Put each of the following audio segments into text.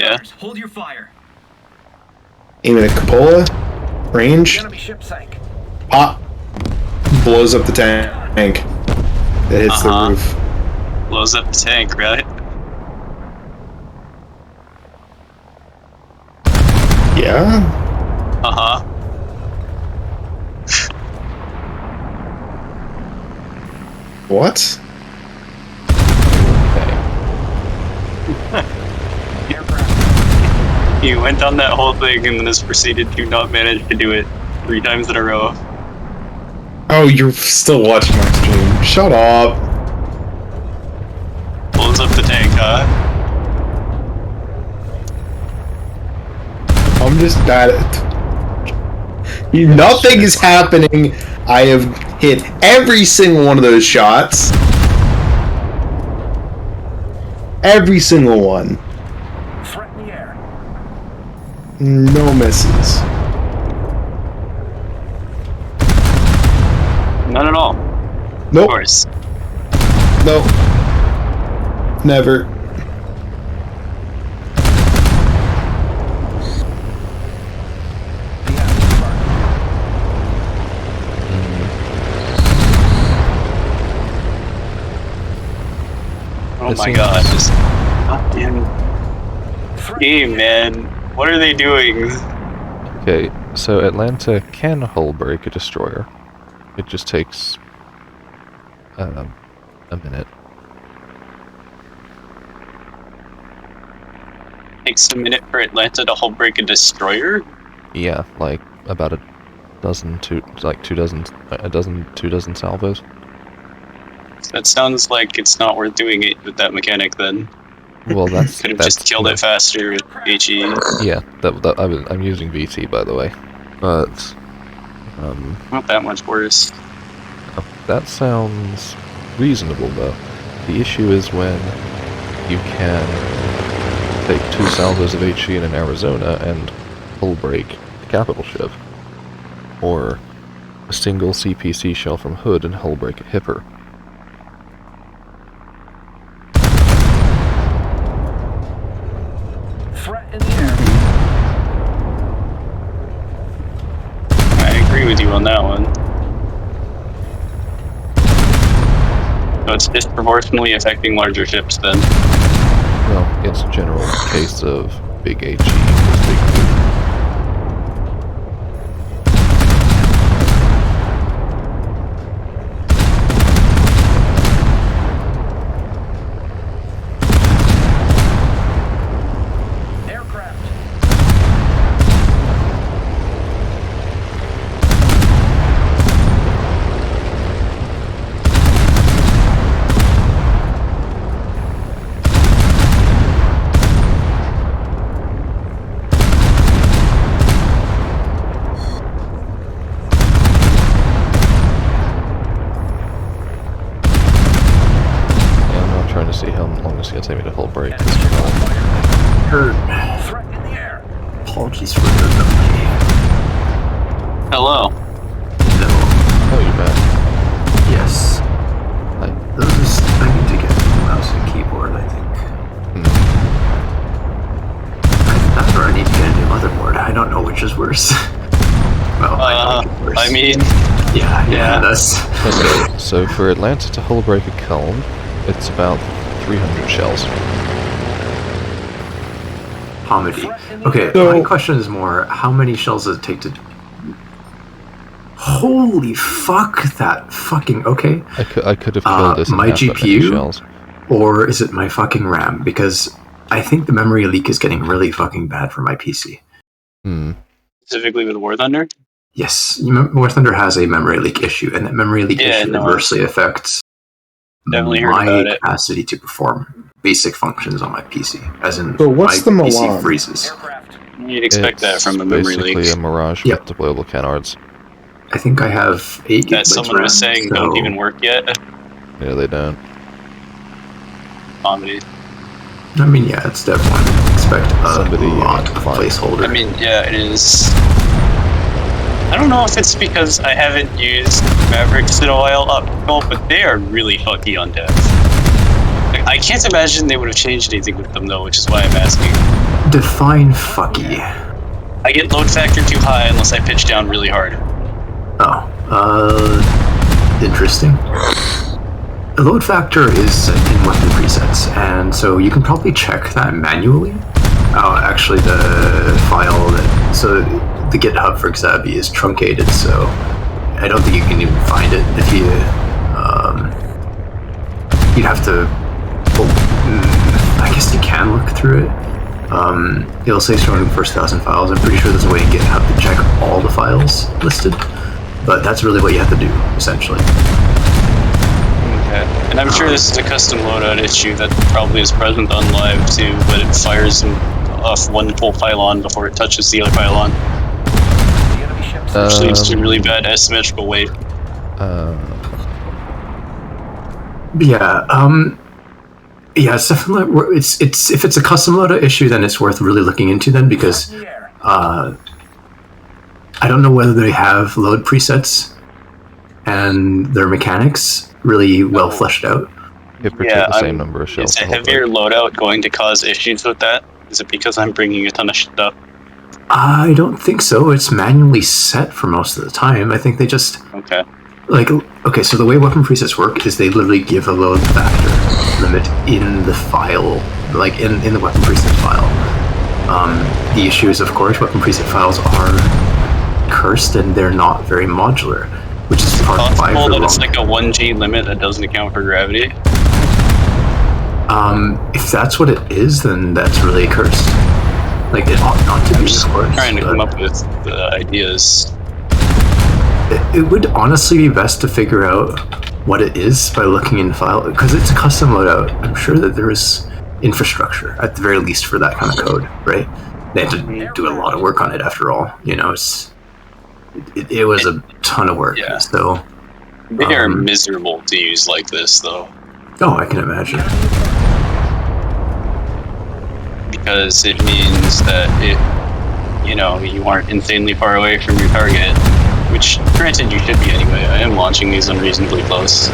Yeah. Hold your fire. Aiming at Cupola. Range. Enemy ship sank. Pop. Blows up the tank. It hits the roof. Blows up the tank, right? Yeah? Uh-huh. What? He went on that whole thing and then has proceeded to not manage to do it 3 times in a row. Oh, you're still watching my stream. Shut up. Blows up the tank, huh? I'm just bad at it. Nothing is happening. I have hit every single one of those shots. Every single one. Threat in the air. No misses. None at all. Nope. Of course. Nope. Never. Oh my god, this goddamn game, man. What are they doing? Okay, so Atlanta can hull-break a destroyer. It just takes a minute. Takes a minute for Atlanta to hull break a destroyer? Yeah, like about a dozen, two dozen salvos. That sounds like it's not worth doing it with that mechanic then. Well, that's Could have just killed it faster with HE. Yeah, I'm using VT, by the way, but Not that much worse. that sounds reasonable though. The issue is when you can take 2 salvos of HE in an Arizona and hull break a capital ship, or a single CPC shell from Hood and hull break a Hipper. Threat in the air. I agree with you on that one. So it's disproportionately affecting larger ships then. Well, it's a general case of big HE equals big food. Aircraft. Trying to see how long it's going to take me to hull break. Heard. Threat in the air. Apologies for the delay. Hello. No. Oh, you're back. Yes. Hi. Those, I need to get a mouse and keyboard, I think. Or I need to get a new motherboard. I don't know which is worse. Well, I know which is worse. I mean... Yeah, that's... Okay, so for Atlanta to hull break a Culm, it's about 300 shells. Comedy. Okay, So- my question is more, how many shells does it take to... Holy fuck, that fucking... Okay. I could have killed this in my half that many GPU? shells. Or is it my fucking RAM? Because I think the memory leak is getting really fucking bad for my PC. Specifically with War Thunder? Yes, War Thunder has a memory leak issue, and that memory leak issue adversely affects Definitely heard my about it. capacity to perform basic functions on my PC. As in, So what's my the PC Milan? freezes. Aircraft. You'd expect that from a memory leak. Basically a Mirage Yep. with deployable canards. I think I have 8 That gigabytes someone RAM, was saying so don't even work yet. Yeah, they don't. Comedy. I mean, yeah, it's definitely expect a Somebody lot of fine. placeholder. I mean, yeah, it is. I don't know if it's because I haven't used Mavericks in a while optical, but they are really fucky on death. Like, I can't imagine they would have changed anything with them though, which is why I'm asking. Define fucky. I get load factor too high unless I pitch down really hard. Oh, interesting. The load factor is in weapon presets, and so you can probably check that manually. Actually, the file the GitHub for Xabi is truncated, so I don't think you can even find it if you. You'd have to. I guess you can look through it. It'll say storing the first 1,000 files. I'm pretty sure there's a way in GitHub to check all the files listed, but that's really what you have to do, essentially. Okay. And I'm sure this is a custom loadout issue that probably is present on live too, but it fires off one full pylon before it touches the other pylon. The enemy ships. Which leads to really bad asymmetrical weight. Yeah, it's definitely it's if it's a custom loadout issue, then it's worth really looking into then, because In the air. I don't know whether they have load presets and their mechanics really well fleshed out. It protect the same number of shells. Is a the whole heavier time. loadout going to cause issues with that? Is it because I'm bringing a ton of stuff? I don't think so. It's manually set for most of the time. I think they just Okay. so the way weapon presets work is they literally give a load factor limit in the file, like in the weapon preset file. The issue is, of course, weapon preset files are cursed and they're not very modular, which is part of why Possible for that it's long. like a 1G limit that doesn't account for gravity? If that's what it is, then that's really cursed. Like, it ought not to be, of course. Trying to but come up with the ideas. it would honestly be best to figure out what it is by looking in the file, because it's a custom loadout. I'm sure that there is infrastructure, at the very least, for that kind of code, right? They had to do a lot of work on it, after all. You know, it was a ton of work. Yeah. So, They are miserable to use like this, though. oh, I can imagine. Because it means that you aren't insanely far away from your target. Which, granted, you should be anyway. I am launching these unreasonably close.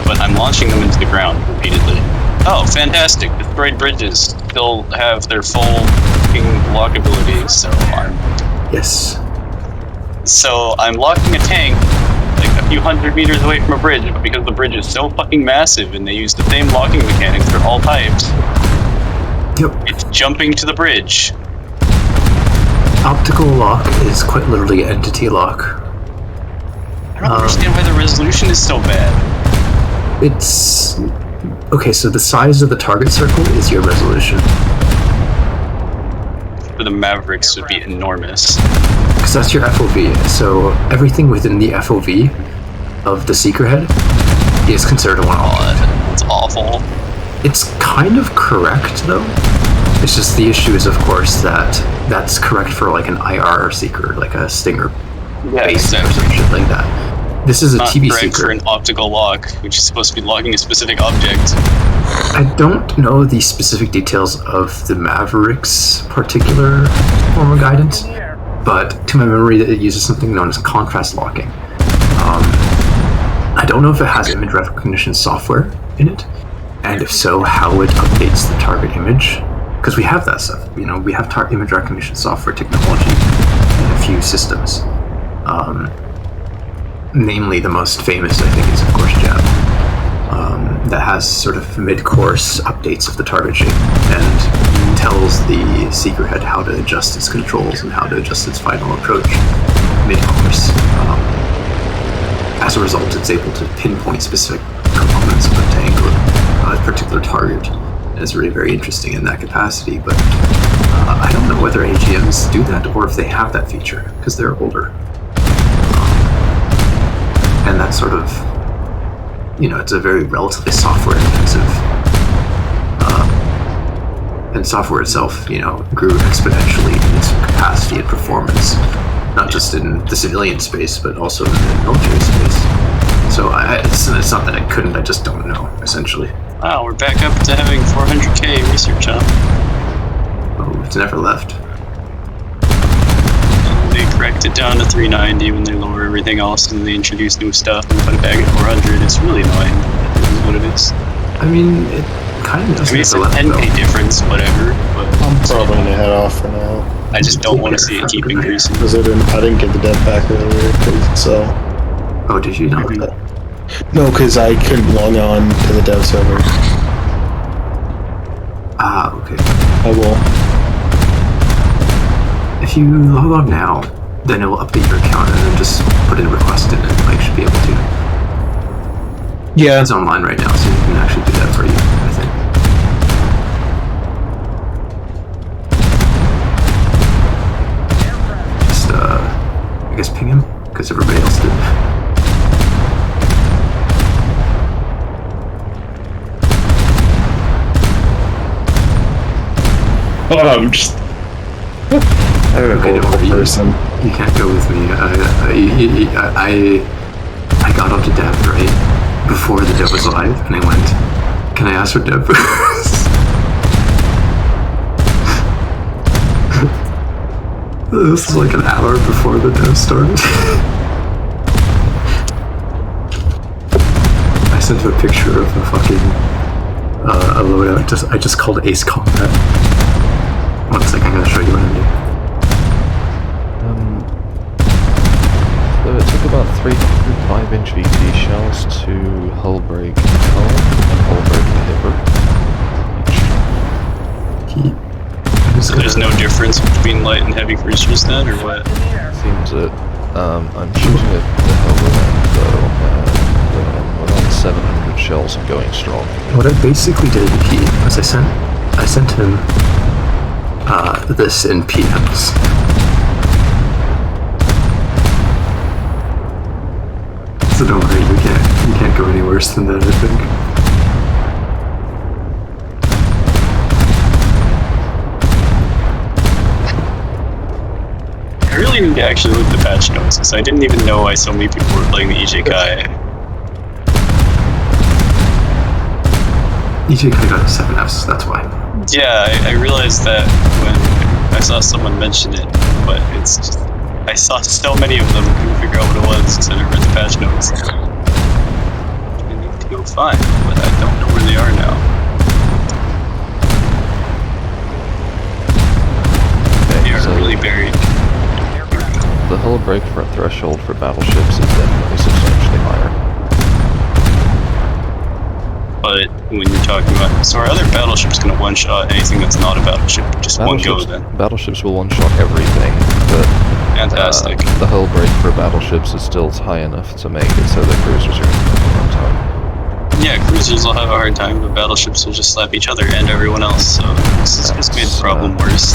But I'm launching them into the ground repeatedly. Oh, fantastic. Destroyed bridges still have their full fucking lock abilities, so Yes. I'm locking a tank like a few hundred meters away from a bridge, but because the bridge is so fucking massive and they use the same locking mechanics for all types, Yep. it's jumping to the bridge. Optical lock is quite literally entity lock. I don't understand why the resolution is so bad. It's okay. So the size of the target circle is your resolution, For the Mavericks would be enormous. because that's your FOV. So everything within the FOV of the seeker head is considered a one-off. God, it's awful. It's kind of correct though. It's just the issue is, of course, that that's correct for like an IR seeker, like a Stinger Yeah, base or exactly. some shit like that. This is a Not TB correct for seeker. an optical lock, which is supposed to be locking a specific object. I don't know the specific details of the Mavericks particular form of guidance, In the air. but to my memory, it uses something known as contrast locking. I don't know if it has image recognition software in it, and if so, how it updates the target image. Because we have that stuff, we have image recognition software technology in a few systems. Namely, the most famous, I think, is of course Jab. That has sort of mid-course updates of the target shape and tells the seeker head how to adjust its controls and how to adjust its final approach mid-course. As a result, it's able to pinpoint specific components of a tank or a particular target. And it's really very interesting in that capacity, but I don't know whether AGMs do that or if they have that feature, because they're older. And that sort of, it's a very relatively software intensive, and software itself, grew exponentially in its capacity and performance, not just in the civilian space, but also in the military space. So it's not that I couldn't, I just don't know, essentially. Wow, we're back up to having 400k research on. Oh, it's never left. They correct it down to 390 when they lower everything else and they introduce new stuff and put it back at 400. It's really annoying. It is what it is. I mean, it kind of I mean, it's a left 10k difference, whatever. But I'm probably gonna head off for now. I just don't want to see it keep increasing. Because I didn't get the dev pack earlier, so... Oh, did you not? No, because I couldn't log on to the dev server. Ah, okay. I will. If you log on now, then it will update your account and then just put in a request in and like should be able to. Yeah. It's online right now, so you can actually do that for you, I think. Just, I guess ping him, because everybody else did. Oh, I'm just... I don't Okay, know, don't worry. person. You can't go with me. I got onto dev right before the dev was live, and I went, "Can I ask for dev?" This was like an hour before the dev started. I sent him a picture of a fucking a loadout. I just called Ace Combat. One second, I'm gonna show you what I mean. So it took about 305-inch VT shells to Hullbreak Hull and Hullbreak the Hipper. So there's no difference between light and heavy cruisers then, or what? Seems that I'm shooting at the Helgoland though, and around 700 shells and going strong. What I basically did was I sent him this in PMs. So don't worry, you can't go any worse than that, I think. I really need to actually look at the patch notes, because I didn't even know why so many people were playing the EJK. EJK got 7Fs, that's why. Yeah, I realized that when I saw someone mention it, but it's just... I saw so many of them, I couldn't figure out what it was because I didn't read the patch notes. I need to go find, but I don't know where they are now. They are So really buried. the Hullbreak threshold for battleships is definitely substantially higher. But when you're talking about... So are other battleships going to one-shot anything that's not a battleship? Just one go then? Battleships will one-shot everything, but Fantastic. the Hullbreak for battleships is still high enough to make it so that cruisers are going to have a hard time. Yeah, cruisers will have a hard time, but battleships will just slap each other and everyone else, so this has just made the problem worse.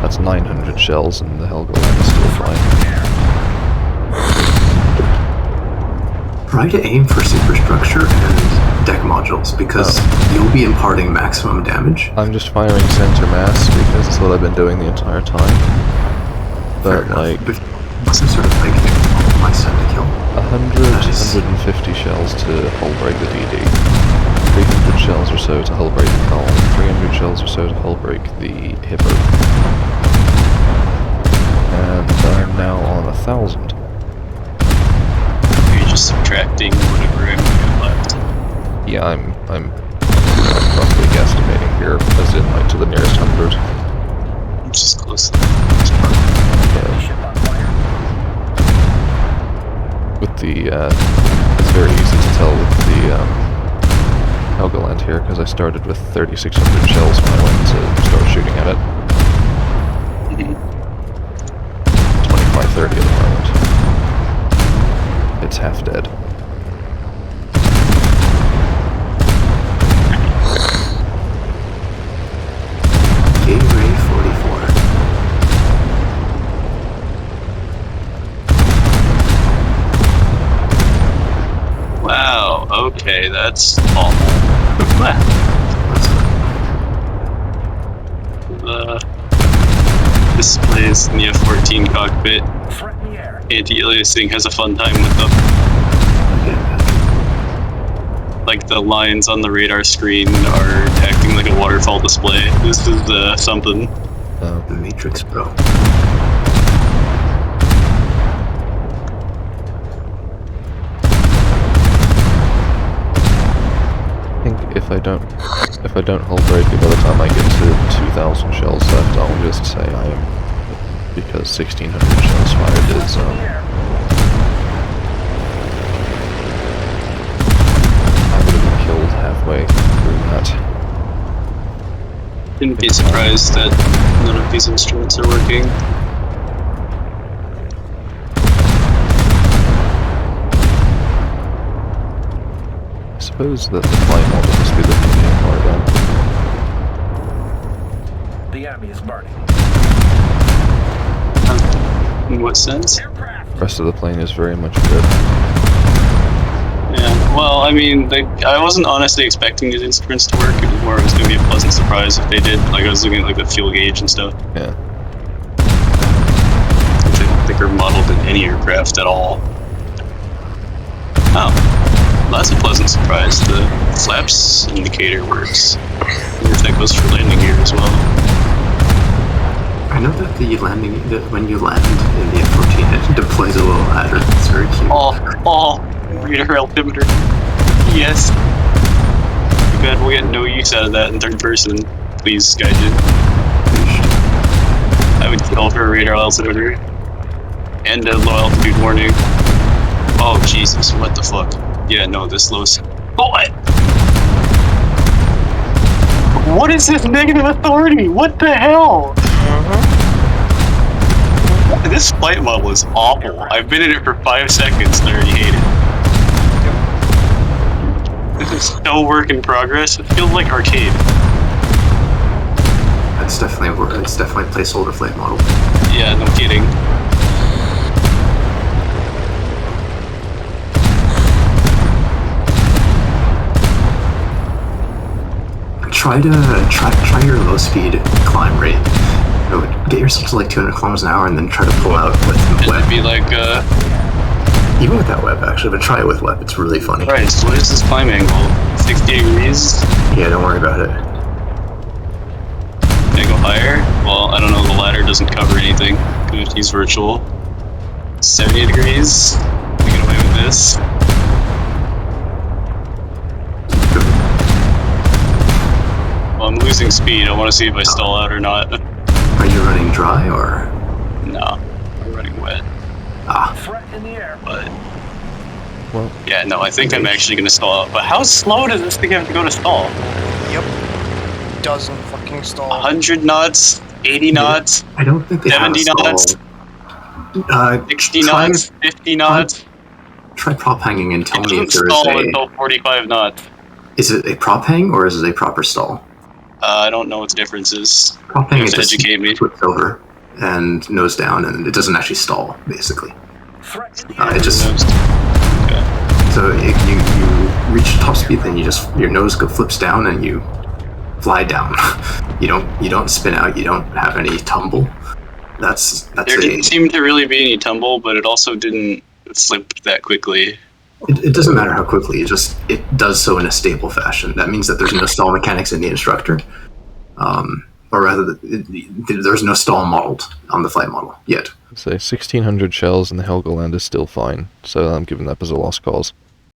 That's 900 shells and the Helgoland is still flying. Try to aim for superstructure and deck modules, because you'll be imparting maximum damage. I'm just firing center mass because that's what I've been doing the entire time. But like... What's some sort of like my set to kill? 150 shells to Hullbreak the DD. 300 shells or so to Hullbreak the Hull. 300 shells or so to Hullbreak the Hipper. And I'm now on 1,000. You're just subtracting whatever I'm left. Yeah, I'm roughly guesstimating here, as in like to the nearest 100. Which is close. With the, it's very easy to tell with the Helgoland here, because I started with 3,600 shells when I went to start shooting at it. 2530 at the moment. It's half dead. Gateway 44. Wow, okay, that's awful. The displays in the F-14 cockpit. Anti-aliasing has a fun time with them. Like the lines on the radar screen are acting like a waterfall display. This is something. The Matrix, bro. I think if I don't if I don't hull break it by the time I get to 2,000 shells left, I'll just say I am, because 1,600 shells fired is, I'm gonna be killed halfway through that. Shouldn't be surprised that none of these instruments are working. I suppose that the flight model must be the medium part then. The enemy is burning. In what sense? The rest of the plane is very much good. Yeah, well, I mean, I wasn't honestly expecting these instruments to work. It was more, it was going to be a pleasant surprise if they did. Like, I was looking at like the fuel gauge and stuff. Yeah. Which I don't think are modeled in any aircraft at all. Oh, well, that's a pleasant surprise. The flaps indicator works. I wonder if that goes for landing gear as well. I know that the landing, when you land in the F-14, it deploys a little ladder. It's very cute. Oh, radar altimeter. Yes. Too bad we'll get no use out of that in third person. Please, Gaijin. I would kill for a radar altimeter. And a low altitude warning. Oh, Jesus, what the fuck? Yeah, no, this low's... What? What is this negative authority? What the hell? This flight model is awful. I've been in it for 5 seconds and I already hate it. This is still work in progress. It feels like arcade. It's definitely a placeholder flight model. Yeah, no kidding. Try your low speed climb rate. You know, get yourself to like 200 kilometers an hour and then try to pull out with And web. it'd be like, Even with that web, actually, but try it with web. It's really funny. right, so what is this climb angle? 60 degrees? Yeah, don't worry about it. Can I go higher? Well, I don't know, the ladder doesn't cover anything. Could use virtual. 70 degrees? Can I get away with this? Well, I'm losing speed. I want to see if I stall out or not. Are you running dry or? No, I'm running wet. Ah, Threat in the air. But Well, yeah, no, I think I'm actually going to stall out. But how slow does this thing have to go to stall? Yep. Doesn't fucking stall. 100 knots? 80 knots? I don't think they 70 have a knots? stall. 60 try, knots? 50 knots? Try prop hanging and tell It me if doesn't there is stall a. until 45 knots. Is it a prop hang or is it a proper stall? I don't know what the difference is. Prop You hang have is to just educate me. flips over and nose down, and it doesn't actually stall, basically. Threat in the air. It just Okay. so if you reach top speed, then your nose flips down and you fly down. you don't spin out. You don't have any tumble. That's There didn't seem to really be any tumble, but it also didn't flip that quickly. It doesn't matter how quickly. It does so in a stable fashion. That means that there's no stall mechanics in the instructor, or rather, there's no stall modeled on the flight model yet. say 1,600 shells and the Helgoland is still fine, so I'm giving that as a lost cause.